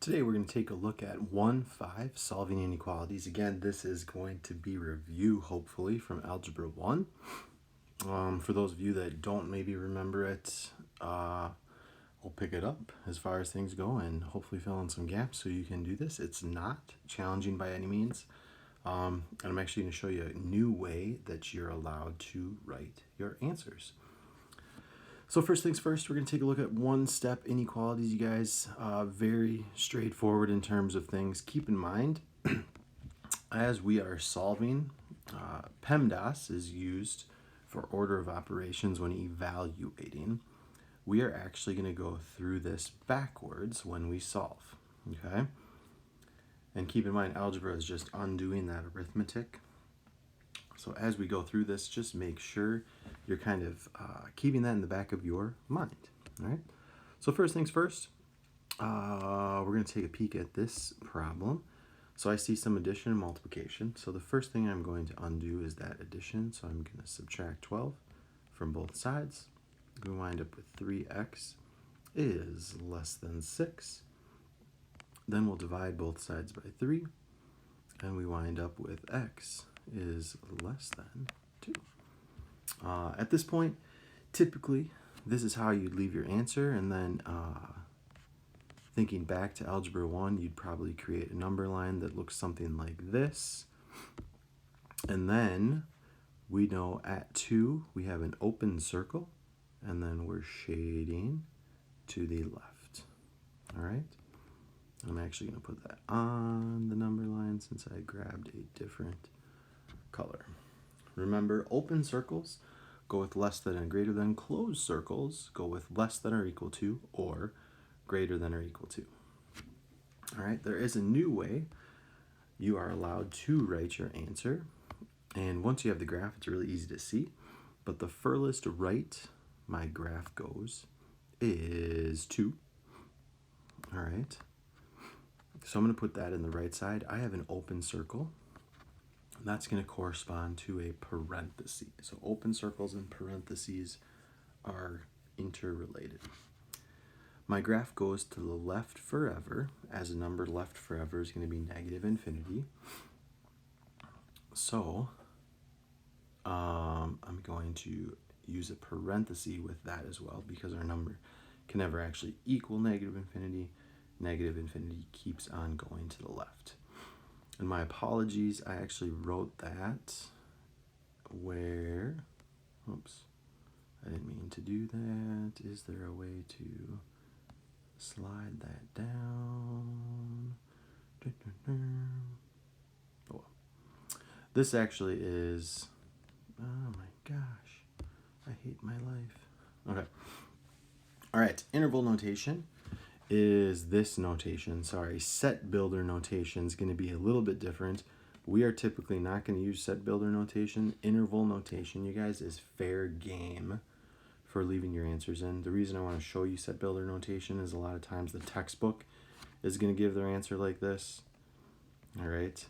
Today we're going to take a look at 1-5, Solving Inequalities. Again, this is going to be review, hopefully, from Algebra 1. For those of you that don't maybe remember it, I'll pick it up as far as things go and hopefully fill in some gaps so you can do this. It's not challenging by any means. And I'm actually going to show you a new way that you're allowed to write your answers. So first things first, we're going to take a look at one-step inequalities, you guys. Very straightforward in terms of things. Keep in mind, as we are solving, PEMDAS is used for order of operations when evaluating. We are actually going to go through this backwards when we solve, okay? And keep in mind, algebra is just undoing that arithmetic. So as we go through this, just make sure you're kind of keeping that in the back of your mind, all right? So first things first, we're going to take a peek at this problem. So I see some addition and multiplication. So the first thing I'm going to undo is that addition. So I'm going to subtract 12 from both sides. We wind up with 3x is less than 6. Then we'll divide both sides by 3. And we wind up with x is less than 2. At this point, typically, this is how you'd leave your answer, and then thinking back to Algebra 1, you'd probably create a number line that looks something like this. And then we know at 2, we have an open circle, and then we're shading to the left. All right? I'm actually going to put that on the number line since I grabbed a different color. Remember, open circles go with less than and greater than. Closed circles go with less than or equal to or greater than or equal to. All right, there is a new way you are allowed to write your answer. And once you have the graph, it's really easy to see. But the furthest right my graph goes is 2. All right. So I'm going to put that in the right side. I have an open circle. That's going to correspond to a parenthesis. So open circles and parentheses are interrelated. My graph goes to the left forever, as a number left forever is going to be negative infinity. So I'm going to use a parenthesis with that as well because our number can never actually equal negative infinity. Negative infinity keeps on going to the left. And my apologies, I actually wrote that where, oops, I didn't mean to do that. Is there a way to slide that down? Oh, well. This actually is, oh my gosh, I hate my life. Okay. All right, interval notation is this notation. Sorry, set builder notation is going to be a little bit different. We are typically not going to use set builder notation. Interval notation, you guys, is fair game for leaving your answers in. The reason I want to show you set builder notation is a lot of times the textbook is going to give their answer like this. All right.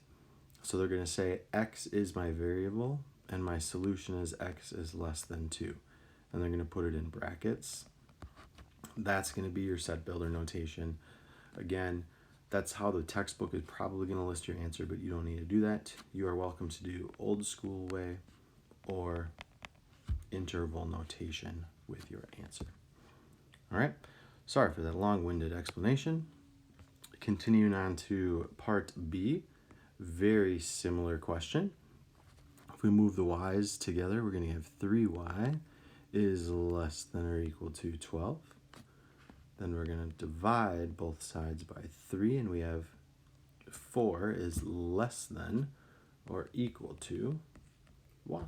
So they're going to say x is my variable and my solution is x is less than 2. And they're going to put it in brackets. That's going to be your set builder notation. Again, that's how the textbook is probably going to list your answer, but you don't need to do that. You are welcome to do old school way or interval notation with your answer. All right. Sorry for that long-winded explanation. Continuing on to part B, very similar question. If we move the y's together, we're going to have 3y is less than or equal to 12. Then we're going to divide both sides by 3, and we have 4 is less than or equal to y.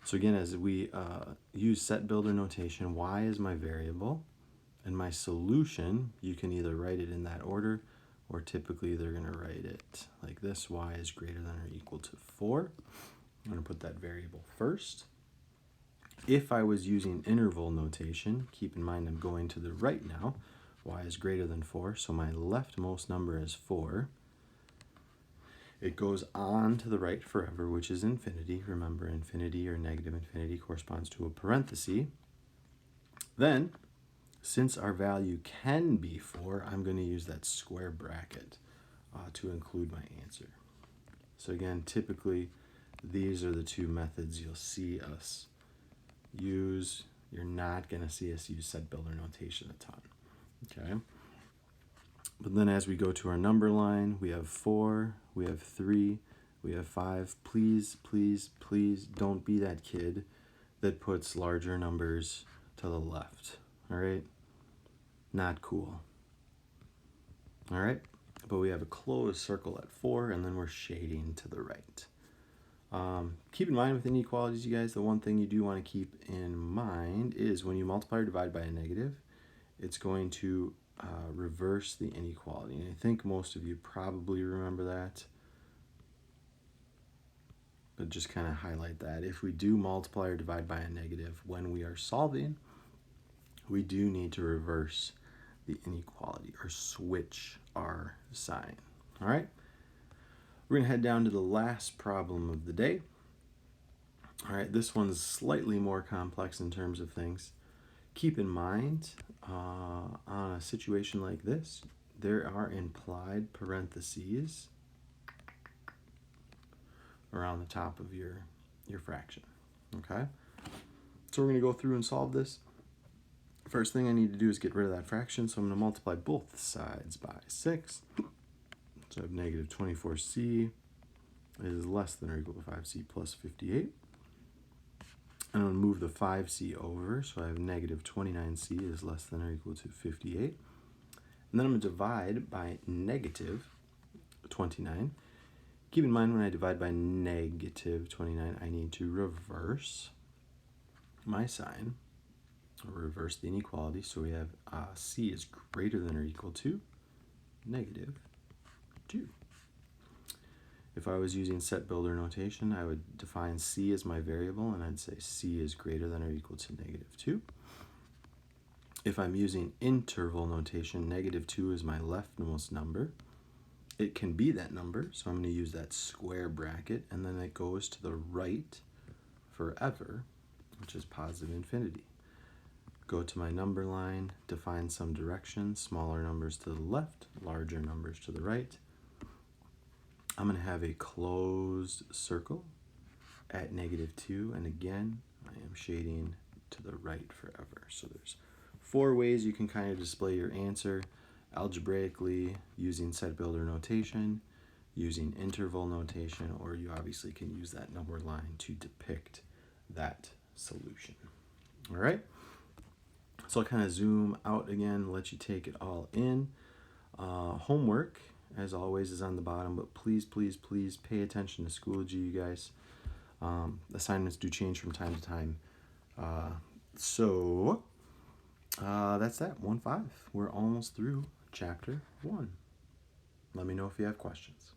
So again, as we use set builder notation, y is my variable, and my solution, you can either write it in that order, or typically they're going to write it like this, y is greater than or equal to 4. I'm going to put that variable first. If I was using interval notation, keep in mind I'm going to the right now. Y is greater than 4, so my leftmost number is 4. It goes on to the right forever, which is infinity. Remember, infinity or negative infinity corresponds to a parenthesis. Then Since our value can be 4, I'm going to use that square bracket to include my answer. So again, typically, these are the two methods you'll see us use. You're not going to see us use set builder notation a ton. Okay. But then as we go to our number line, we have 4, we have 3, we have 5. Please, please, please don't be that kid that puts larger numbers to the left. All right? Not cool. All right? But we have a closed circle at 4, and then we're shading to the right. Keep in mind with inequalities, you guys, the one thing you do want to keep in mind is when you multiply or divide by a negative, it's going to reverse the inequality. And I think most of you probably remember that. But just kind of highlight that. If we do multiply or divide by a negative when we are solving, we do need to reverse the inequality or switch our sign. All right? We're going to head down to the last problem of the day. All right, this one's slightly more complex in terms of things. Keep in mind, on a situation like this, there are implied parentheses around the top of your fraction, okay? So we're going to go through and solve this. First thing I need to do is get rid of that fraction, so I'm going to multiply both sides by 6. So I have negative 24c is less than or equal to 5c plus 58. I'm going to move the 5c over, so I have negative 29c is less than or equal to 58. And then I'm going to divide by negative 29. Keep in mind when I divide by negative 29, I need to reverse my sign, or reverse the inequality. So we have c is greater than or equal to negative 2. If I was using set builder notation, I would define c as my variable, and I'd say c is greater than or equal to negative 2. If I'm using interval notation, negative 2 is my leftmost number. It can be that number, so I'm going to use that square bracket, and then it goes to the right forever, which is positive infinity. Go to my number line, define some direction, smaller numbers to the left, larger numbers to the right. I'm going to have a closed circle at negative 2, and again, I am shading to the right forever. So there's 4 ways you can kind of display your answer: algebraically, using set builder notation, using interval notation, or you obviously can use that number line to depict that solution. All right? So I'll kind of zoom out again, let you take it all in. Homework, as always, is on the bottom, but please, please, please pay attention to Schoology, you guys. Assignments do change from time to time. So that's that, 1-5. We're almost through chapter 1. Let me know if you have questions.